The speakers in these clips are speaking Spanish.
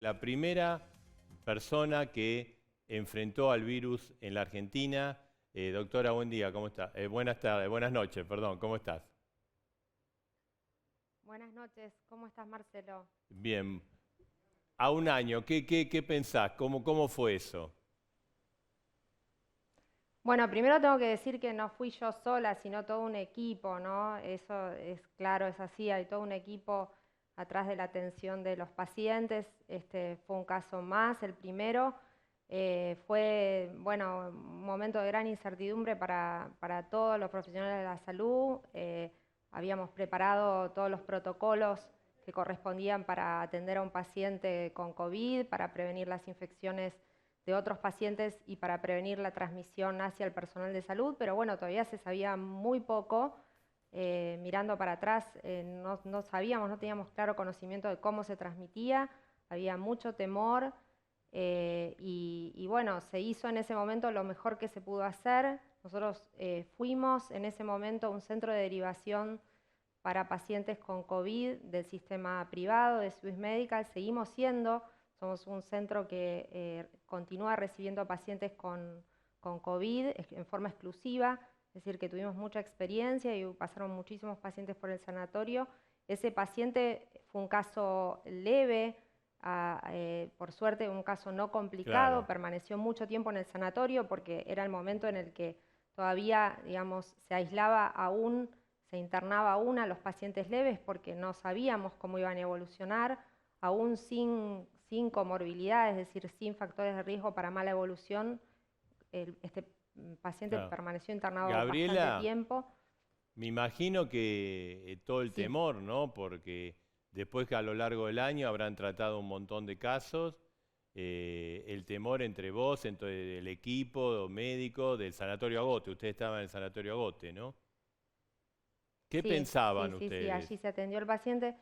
La primera persona que enfrentó al virus en la Argentina. Doctora, buen día, ¿cómo está? Buenas tardes, buenas noches, perdón, ¿cómo estás? Buenas noches, ¿cómo estás, Marcelo? Bien. A un año, ¿qué pensás? ¿Cómo fue eso? Bueno, primero tengo que decir que no fui yo sola, sino todo un equipo, ¿no? Eso es claro, es así, hay todo un equipo atrás de la atención de los pacientes. Este fue un caso más, el primero. Fue, bueno, un momento de gran incertidumbre para todos los profesionales de la salud. Habíamos preparado todos los protocolos que correspondían para atender a un paciente con COVID, para prevenir las infecciones de otros pacientes y para prevenir la transmisión hacia el personal de salud, pero bueno, todavía se sabía muy poco. Mirando para atrás, no sabíamos, no teníamos claro conocimiento de cómo se transmitía, había mucho temor. Y bueno, se hizo en ese momento lo mejor que se pudo hacer. Nosotros fuimos en ese momento a un centro de derivación para pacientes con COVID del sistema privado de Swiss Medical. Seguimos siendo, somos un centro que continúa recibiendo pacientes con COVID en forma exclusiva, es decir, que tuvimos mucha experiencia y pasaron muchísimos pacientes por el sanatorio. Ese paciente fue un caso leve, por suerte un caso no complicado, Claro. permaneció mucho tiempo en el sanatorio porque era el momento en el que todavía, digamos, se aislaba aún, se internaba aún a los pacientes leves porque no sabíamos cómo iban a evolucionar, aún sin comorbilidad, es decir, sin factores de riesgo para mala evolución. Este paciente Claro. permaneció internado bastante Gabriela, tiempo. me imagino que todo el Sí. temor, ¿no? Porque después que a lo largo del año habrán tratado un montón de casos, el temor entre vos, entre el equipo médico del Sanatorio Agote. Usted estaba en el Sanatorio Agote, ¿no? ¿Qué Sí, sí, pensaban sí, sí, ustedes? allí se atendió el paciente.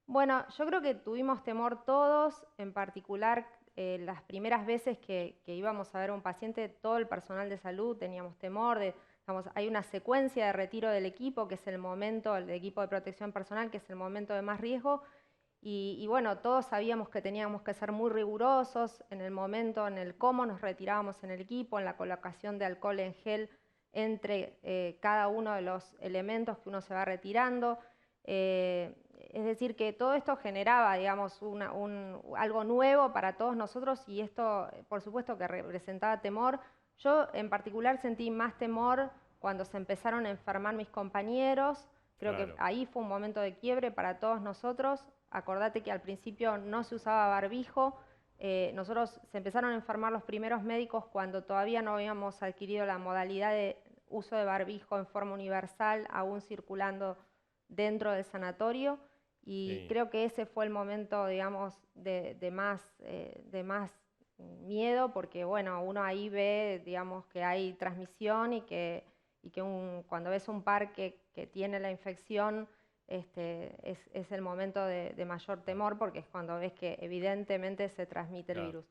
Bueno, yo creo que tuvimos temor todos, en particular las primeras veces que íbamos a ver a un paciente, todo el personal de salud teníamos temor digamos, hay una secuencia de retiro del equipo, que es el momento, el equipo de protección personal, que es el momento de más riesgo, y bueno, todos sabíamos que teníamos que ser muy rigurosos en el momento, en el cómo nos retirábamos en el equipo, en la colocación de alcohol en gel entre cada uno de los elementos que uno se va retirando. Es decir, que todo esto generaba, digamos, algo nuevo para todos nosotros, y esto, por supuesto, que representaba temor. Yo en particular sentí más temor cuando se empezaron a enfermar mis compañeros. Creo que Claro. ahí fue un momento de quiebre para todos nosotros. Acordate que al principio no se usaba barbijo. Nosotros se empezaron a enfermar los primeros médicos cuando todavía no habíamos adquirido la modalidad de uso de barbijo en forma universal, aún circulando dentro del sanatorio. Y Sí. creo que ese fue el momento, digamos, de más miedo, porque bueno, uno ahí ve, digamos, que hay transmisión y que cuando ves un par que tiene la infección, es el momento de mayor Ah, temor, porque es cuando ves que evidentemente se transmite el claro. virus.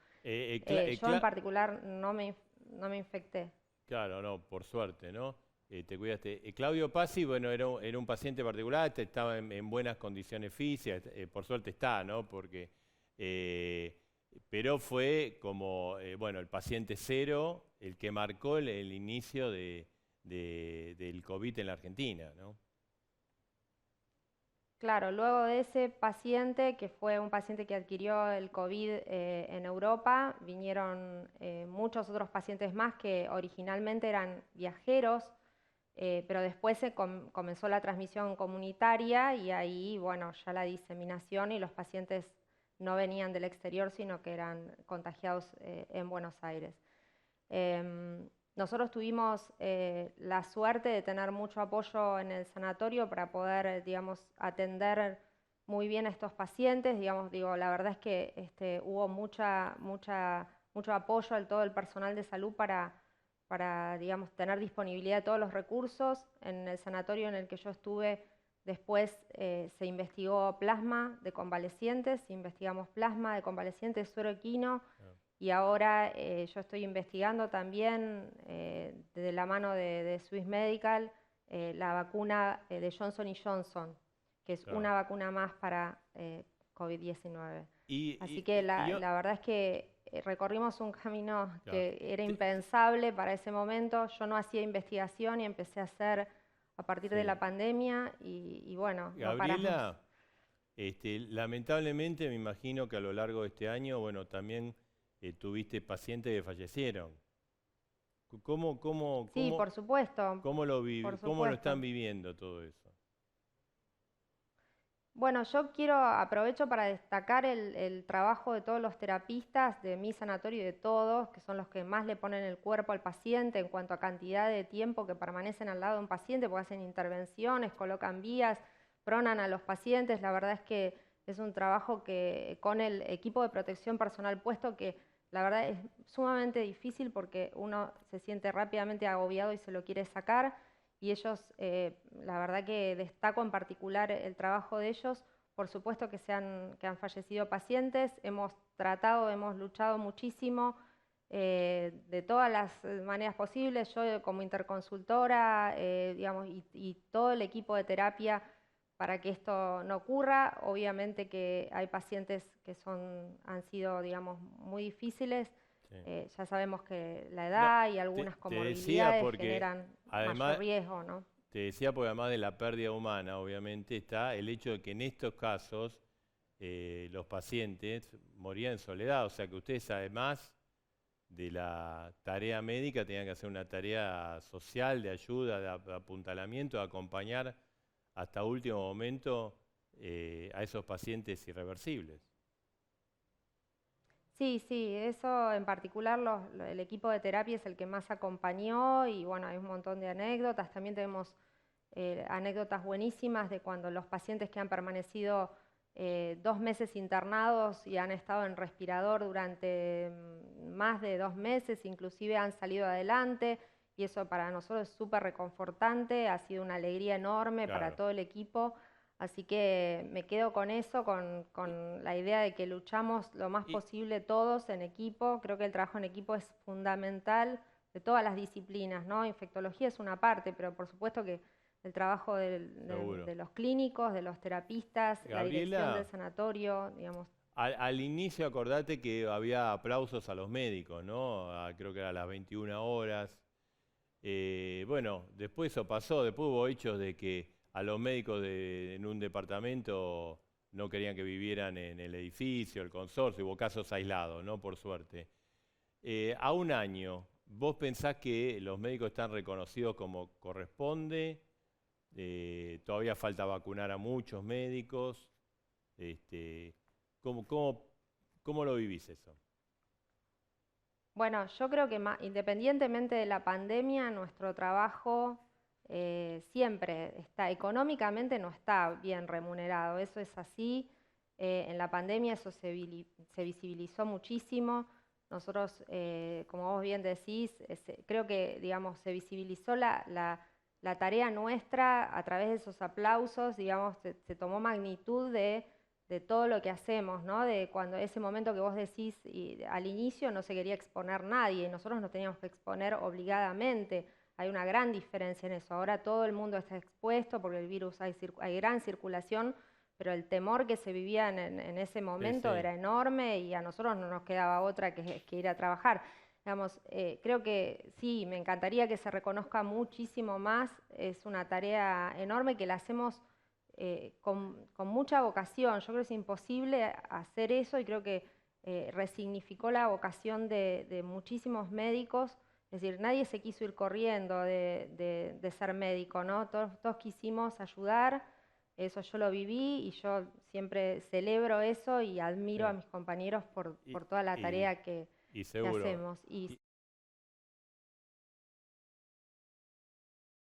Yo en Cla- particular no me infecté. claro, no, por suerte, ¿no? Te cuidaste. Claudio Pazzi, bueno, era un paciente particular, estaba en buenas condiciones físicas, por suerte está, ¿no? Porque, eh, pero fue como, bueno, el paciente cero, el que marcó el inicio del COVID en la Argentina, ¿no? Claro, luego de ese paciente, que fue un paciente que adquirió el COVID en Europa, vinieron muchos otros pacientes más que originalmente eran viajeros, pero después comenzó la transmisión comunitaria y ahí, bueno, ya la diseminación, y los pacientes no venían del exterior, sino que eran contagiados en Buenos Aires. Nosotros tuvimos la suerte de tener mucho apoyo en el sanatorio para poder, digamos, atender muy bien a estos pacientes. Digamos, digo, la verdad es que hubo mucho apoyo a todo el personal de salud para, digamos, tener disponibilidad de todos los recursos. En el sanatorio en el que yo estuve, después se investigó plasma de convalecientes, investigamos plasma de convalecientes, suero equino, Ah, y ahora yo estoy investigando también, de la mano de Swiss Medical, la vacuna de Johnson y Johnson, que es claro. una vacuna más para COVID-19. Así que la verdad es que recorrimos un camino que era impensable para ese momento. Yo no hacía investigación y empecé a hacer a partir de la pandemia y bueno, no paramos. Gabriela, lamentablemente me imagino que a lo largo de este año, bueno, también tuviste pacientes que fallecieron. Sí, por supuesto. ¿Cómo lo están viviendo todo eso? Bueno, aprovecho para destacar el trabajo de todos los terapistas de mi sanatorio y de todos, que son los que más le ponen el cuerpo al paciente en cuanto a cantidad de tiempo que permanecen al lado de un paciente, porque hacen intervenciones, colocan vías, pronan a los pacientes. La verdad es que es un trabajo que con el equipo de protección personal puesto que la verdad es sumamente difícil porque uno se siente rápidamente agobiado y se lo quiere sacar. Y ellos, la verdad que destaco en particular el trabajo de ellos. Por supuesto que han fallecido pacientes, hemos luchado muchísimo de todas las maneras posibles. Yo como interconsultora, digamos, y todo el equipo de terapia para que esto no ocurra. Obviamente que hay pacientes que han sido, digamos, muy difíciles. Ya sabemos que la edad y algunas comorbilidades generan mayor riesgo, ¿no? Te decía porque además de la pérdida humana, obviamente, está el hecho de que en estos casos los pacientes morían en soledad. O sea que ustedes, además de la tarea médica, tenían que hacer una tarea social, de ayuda, de apuntalamiento, de acompañar hasta último momento a esos pacientes irreversibles. Sí, eso en particular el equipo de terapia es el que más acompañó y bueno, hay un montón de anécdotas. También tenemos anécdotas buenísimas de cuando los pacientes que han permanecido 2 meses internados y han estado en respirador durante más de 2 meses, inclusive han salido adelante y eso para nosotros es súper reconfortante, ha sido una alegría enorme para todo el equipo. Así que me quedo con eso, con la idea de que luchamos lo más posible todos en equipo. Creo que el trabajo en equipo es fundamental de todas las disciplinas, ¿no? Infectología es una parte, pero por supuesto que el trabajo de los clínicos, de los terapistas, Gabriela, la dirección del sanatorio, digamos. Al inicio acordate que había aplausos a los médicos, ¿no? Creo que era a las 21 horas. Bueno, después eso pasó, después hubo hechos de que a los médicos en un departamento no querían que vivieran en el edificio, el consorcio, hubo casos aislados, ¿no? Por suerte. A un año, ¿vos pensás que los médicos están reconocidos como corresponde? Todavía falta vacunar a muchos médicos. ¿Cómo lo vivís eso? Bueno, yo creo que independientemente de la pandemia, nuestro trabajo siempre económicamente no está bien remunerado, eso es así. En la pandemia eso se visibilizó muchísimo. Nosotros, como vos bien decís, creo que digamos, se visibilizó la tarea nuestra a través de esos aplausos, digamos, se tomó magnitud de todo lo que hacemos, ¿no? De cuando ese momento que vos decís al inicio no se quería exponer nadie, nosotros nos teníamos que exponer obligadamente. Hay una gran diferencia en eso. Ahora todo el mundo está expuesto porque el virus hay gran circulación, pero el temor que se vivía en ese momento era enorme y a nosotros no nos quedaba otra que ir a trabajar. Digamos, creo que sí, me encantaría que se reconozca muchísimo más. Es una tarea enorme que la hacemos con mucha vocación. Yo creo que es imposible hacer eso y creo que resignificó la vocación de muchísimos médicos. Es decir, nadie se quiso ir corriendo de ser médico, ¿no? Todos quisimos ayudar, eso yo lo viví y yo siempre celebro eso y admiro a mis compañeros por toda la tarea que hacemos.